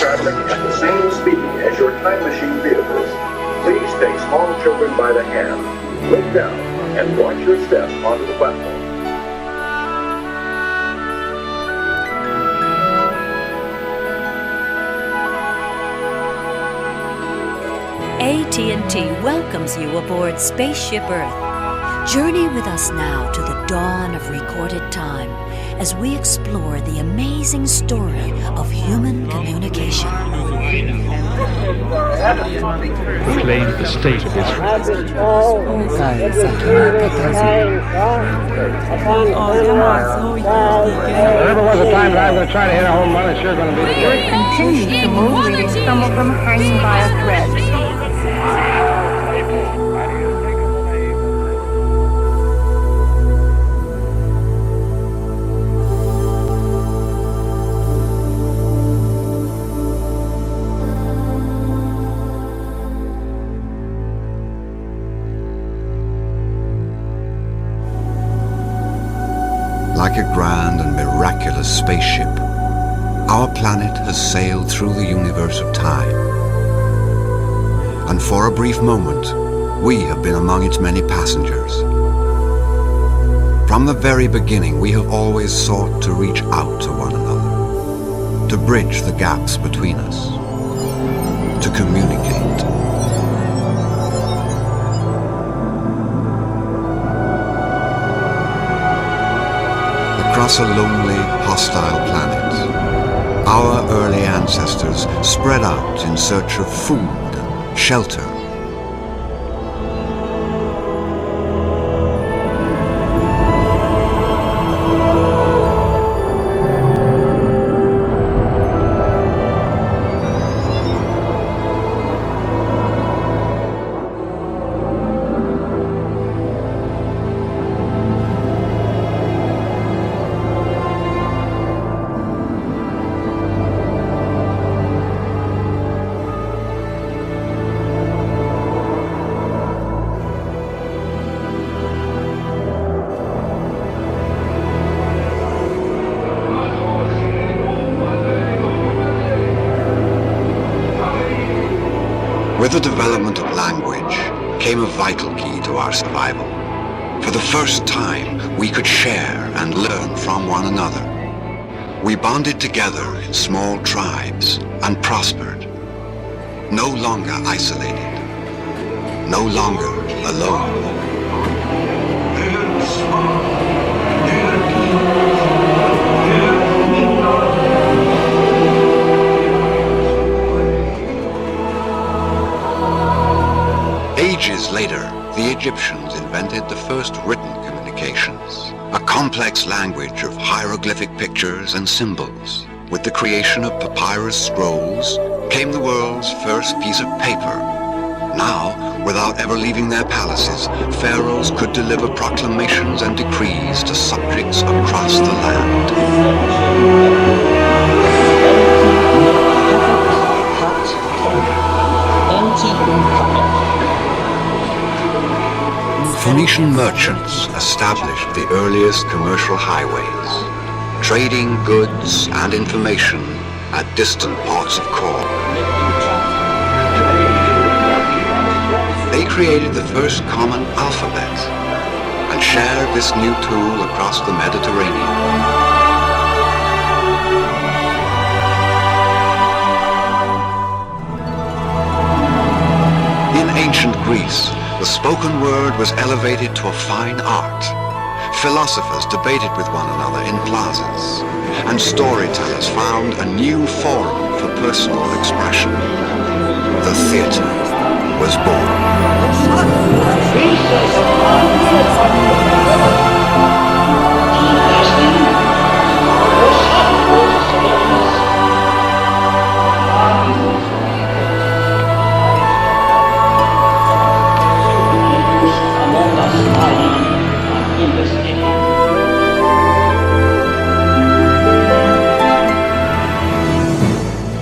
traveling at the same speed as your time machine vehicles, please take small children by the hand, look down, and watch your step onto the platform. AT&T welcomes you aboard Spaceship Earth. Journey with us now to the dawn of recorded time as we explore the amazing story of human communication. Proclaim the state of Israel. There ever was a time that I'm going to try to hit a home run, it's sure going to be the Earth continues to move, leaving some of them hanging by a thread. Like a grand and miraculous spaceship, our planet has sailed through the universe of time. And for a brief moment, we have been among its many passengers. From the very beginning, we have always sought to reach out to one another, to bridge the gaps between us, to communicate. Across a lonely, hostile planet, our early ancestors spread out in search of food and shelter. With the development of language came a vital key to our survival. For the first time, we could share and learn from one another. We bonded together in small tribes and prospered. No longer isolated. No longer alone. Ages later, the Egyptians invented the first written communications, a complex language of hieroglyphic pictures and symbols. With the creation of papyrus scrolls came the world's first piece of paper. Now, without ever leaving their palaces, pharaohs could deliver proclamations and decrees to subjects across the land. Phoenician merchants established the earliest commercial highways, trading goods and information at distant ports of call. They created the first common alphabet and shared this new tool across the Mediterranean. In ancient Greece, the spoken word was elevated to a fine art. Philosophers debated with one another in plazas, and storytellers found a new forum for personal expression. The theater was born.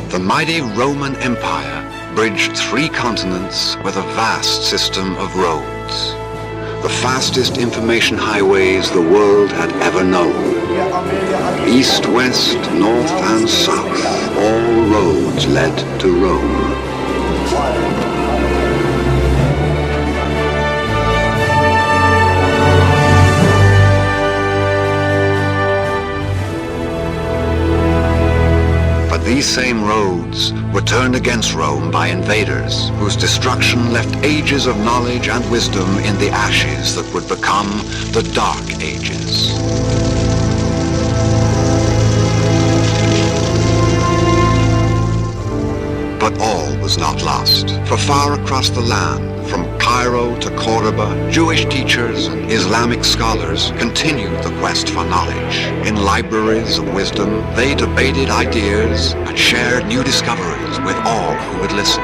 The mighty Roman Empire bridged 3 continents with a vast system of roads. The fastest information highways the world had ever known. East, west, north, and south, all roads led to Rome. But these same roads were turned against Rome by invaders, whose destruction left ages of knowledge and wisdom in the ashes that would become the Dark Ages. But all was not lost, for far across the land, from Cairo to Cordoba, Jewish teachers and Islamic scholars continued the quest for knowledge. In libraries of wisdom, they debated ideas and shared new discoveries with all who would listen.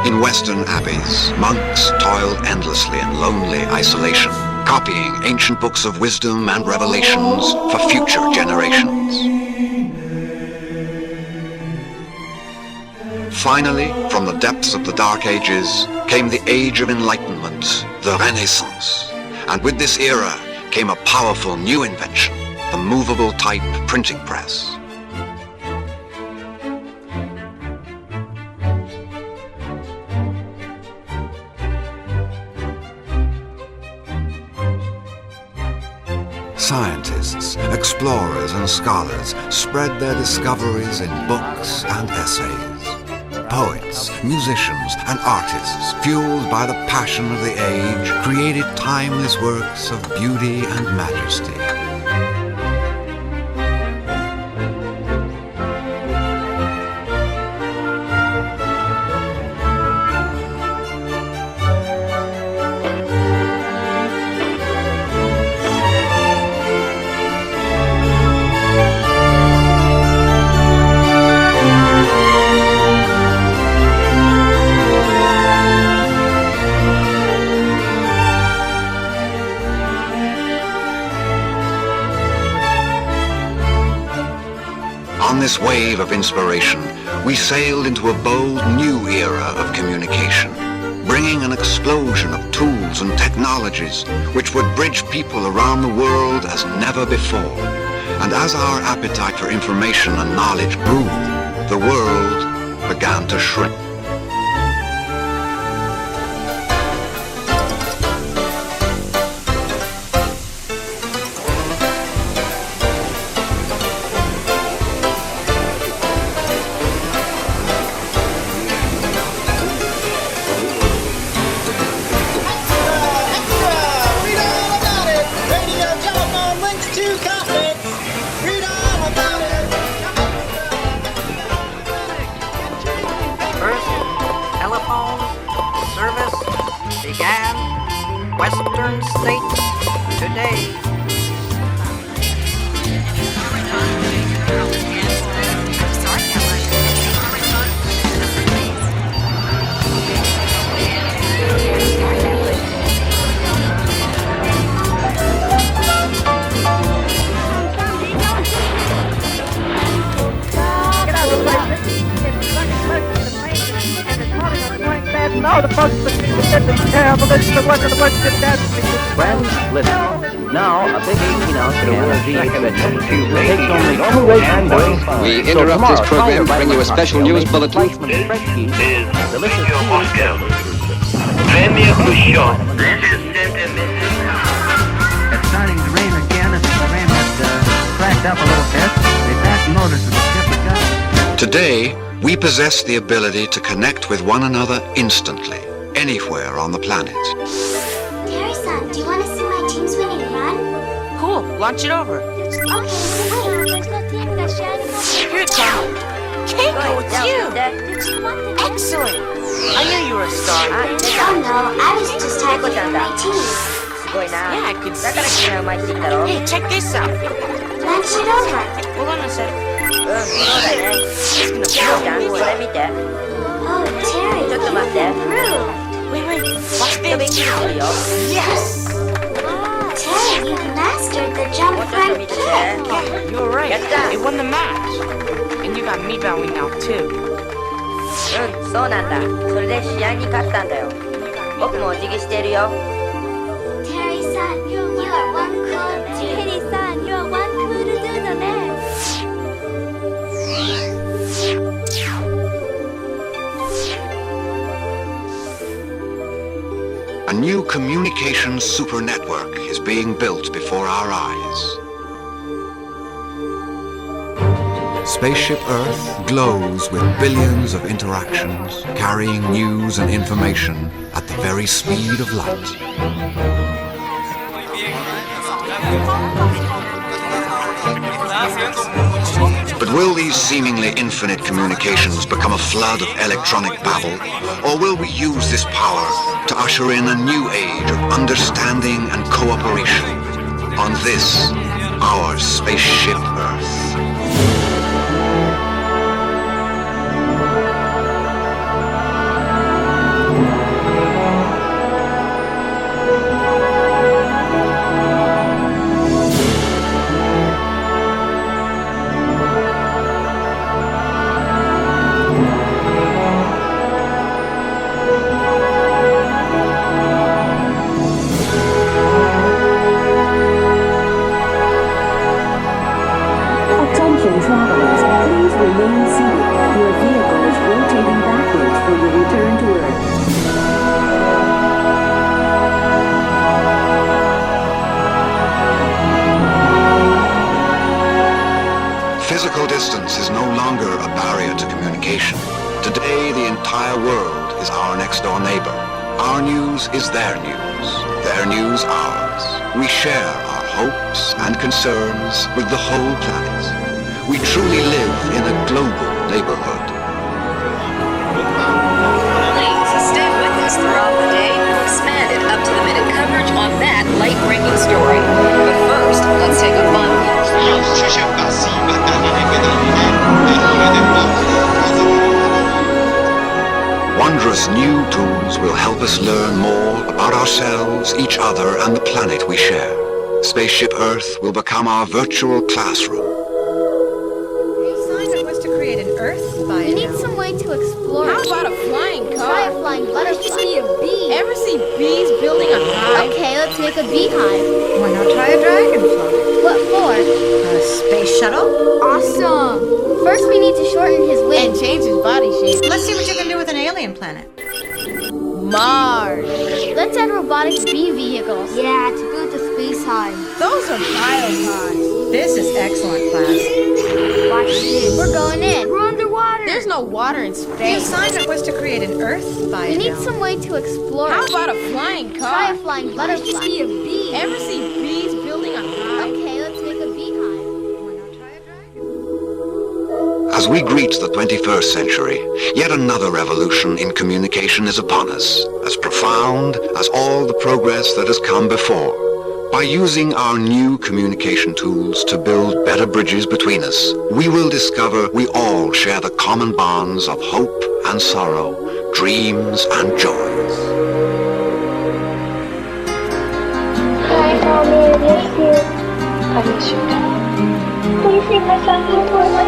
In Western abbeys, monks toiled endlessly in lonely isolation, copying ancient books of wisdom and revelations for future generations. Finally, from the depths of the Dark Ages, came the Age of Enlightenment, the Renaissance. And with this era came a powerful new invention, the movable type printing press. Scientists, explorers, and scholars spread their discoveries in books and essays. Poets, musicians, and artists, fueled by the passion of the age, created timeless works of beauty and majesty. On this wave of inspiration, we sailed into a bold new era of communication, bringing an explosion of tools and technologies which would bridge people around the world as never before. And as our appetite for information and knowledge grew, the world began to shrink. Western states today. Now the folks that the terrible, this is the one of the ones that dance. Friends, listen. Now, a big 18-ounce can of the exhibition takes only 2 racing points. We interrupt this program to bring you a special news bulletin. This is Studio Moscow. Premier Khrushchev. This is Center Mrs. It's starting to rain again. It's the rain that cracked up a little bit. They passed notice of the ship again. Today, we possess the ability to connect with one another instantly, anywhere on the planet. Terry-san, do you want to see my team's winning run? Cool, launch it over. Okay, wait. There's no team that's sharing. Here it comes. Keiko, it's you. Did you want the Excellent. I knew you were a star. Oh no, I was just happy with my team. Yeah, I could see. Hey, check this out. Launch it over. Hold on a sec. Oh, Terry, Wait, watch this. Yes! Terry, You mastered the jump front kick. Yeah, You're right. Yatta. It won the match. And you got me bowing now, too. そうなんだ。それで試合に勝ったんだよ。僕もお辞儀してるよ。Terry-san, you are one cool dude. Terry-san, you are one cool dude だね。A new communications super network is being built before our eyes. Spaceship Earth glows with billions of interactions, carrying news and information at the very speed of light. But will these seemingly infinite communications become a flood of electronic babble, or will we use this power to usher in a new age of understanding and cooperation on this, our Spaceship Earth? Physical distance is no longer a barrier to communication. Today, the entire world is our next-door neighbor. Our news is their news ours. We share our hopes and concerns with the whole planet. We truly live in a global neighborhood. Please stay with us throughout the day for expanded up-to-the-minute coverage on that late-breaking story. But first, let's take a fun look. Wondrous new tools will help us learn more about ourselves, each other, and the planet we share. Spaceship Earth will become our virtual classroom. The assignment was to create an Earth by We need some way to explore. How about a flying car? Try a flying butterfly. See a bee. Ever see bees building a hive? Okay, let's make a beehive. Why not try a dragonfly? What for? A space shuttle? Awesome! First we need to shorten his wings. And change his body shape. Let's see what you can do with an alien planet. Mars. Let's add robotic bee vehicles. Yeah, to build the space hive. Those are biopods. This is excellent, class. Watch this. We're going in. We're underwater. There's no water in space. The assignment was to create an Earth biodome. We need some way to explore. How about a flying car? Try a flying butterfly. See a bee. Ever see bees building a hive? Okay, let's make a beehive. Why not try a dragon? As we greet the 21st century, yet another revolution in communication is upon us, as profound as all the progress that has come before. By using our new communication tools to build better bridges between us, we will discover we all share the common bonds of hope and sorrow, dreams and joys. Hi, Mommy, I miss you. I miss you too. Please sing my song before my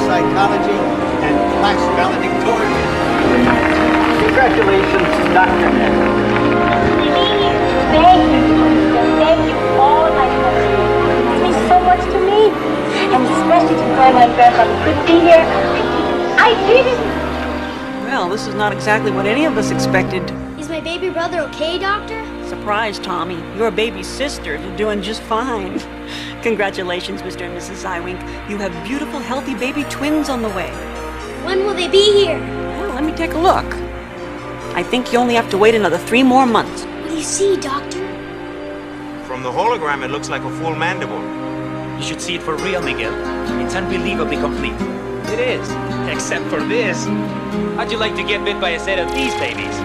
Psychology and class valedictorian. Congratulations, Dr. Ness. Thank you all my friends. It means so much to me. And especially to find my grandfather could be here. I did it! Well, this is not exactly what any of us expected. Is my baby brother okay, Doctor? Surprise, Tommy. Your baby sisters are doing just fine. Congratulations, Mr. and Mrs. Zywink. You have beautiful, healthy baby twins on the way. When will they be here? Well, let me take a look. I think you only have to wait another 3 more months. What do you see, Doctor? From the hologram, it looks like a full mandible. You should see it for real, Miguel. It's unbelievably complete. It is, except for this. How'd you like to get bit by a set of these babies?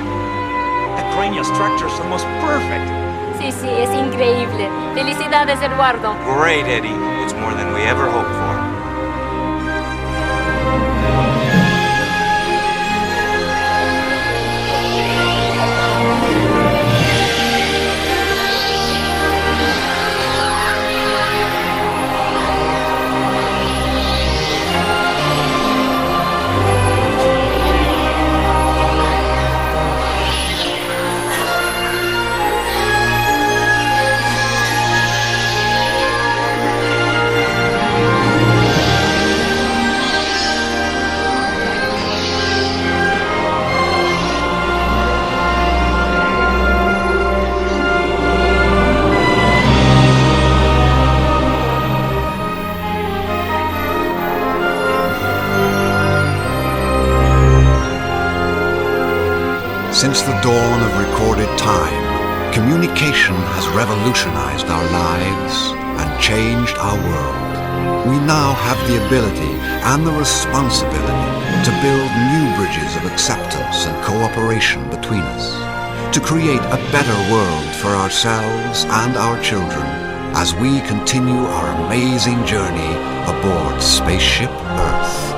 The cranial structure's almost perfect. Sí, sí, es increíble. Felicidades, Eduardo. Great, Eddie. It's more than we ever hoped for. Since the dawn of recorded time, communication has revolutionized our lives and changed our world. We now have the ability and the responsibility to build new bridges of acceptance and cooperation between us, to create a better world for ourselves and our children as we continue our amazing journey aboard Spaceship Earth.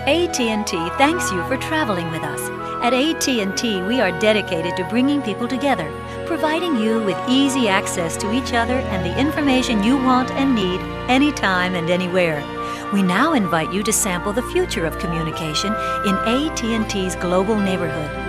AT&T thanks you for traveling with us. At AT&T, we are dedicated to bringing people together, providing you with easy access to each other and the information you want and need anytime and anywhere. We now invite you to sample the future of communication in AT&T's global neighborhood.